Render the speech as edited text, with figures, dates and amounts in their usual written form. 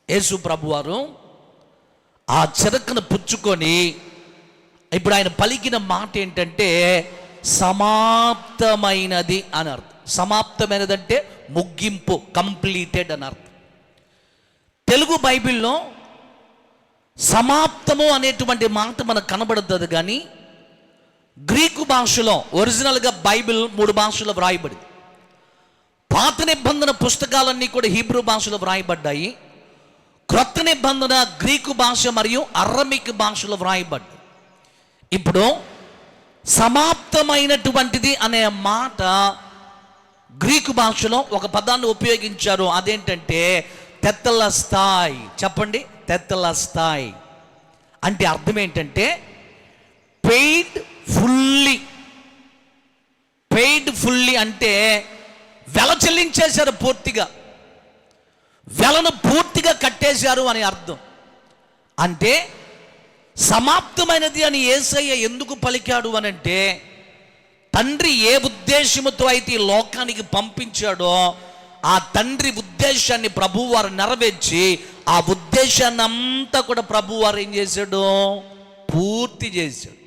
యేసు ప్రభువారు ఆ చెరకును పుచ్చుకొని ఇప్పుడు ఆయన పలికిన మాట ఏంటంటే సమాప్తమైనది అని అర్థం. సమాప్తమైనది అంటే ముగింపు, కంప్లీటెడ్ అని అర్థం. తెలుగు బైబిల్లో సమాప్తము అనేటువంటి మాట మనకు కనబడుతుంది, కానీ గ్రీకు భాషలో ఒరిజినల్గా బైబిల్ 3 భాషలో వ్రాయబడింది. పాత నిబంధన పుస్తకాలన్నీ కూడా హీబ్రూ భాషలో వ్రాయబడ్డాయి. క్రొత్త నిబంధన గ్రీకు భాష మరియు అరమిక్ భాషలో వ్రాయబడ్డాయి. ఇప్పుడు సమాప్తమైనటువంటిది అనే మాట గ్రీకు భాషలో ఒక పదాన్ని ఉపయోగించారు. అదేంటంటే తెత్తలస్తాయ్. చెప్పండి, తెత్తలస్తాయ్ అంటే అర్థం ఏంటంటే పెయిడ్ ఫుల్లీ. పెయిడ్ ఫుల్లీ అంటే వెల చెల్లించేశారు, పూర్తిగా వెలను పూర్తిగా కట్టేశారు అని అర్థం. అంటే సమాప్తమైనది అని యేసయ్య ఎందుకు పలికాడు అని అంటే, తండ్రి ఏ ఉద్దేశముతో అయితే ఈ లోకానికి పంపించాడో ఆ తండ్రి ఉద్దేశాన్ని ప్రభువారు నెరవేర్చి ఆ ఉద్దేశాన్ని అంతా కూడా ప్రభువారు ఏం చేశాడు, పూర్తి చేశాడు.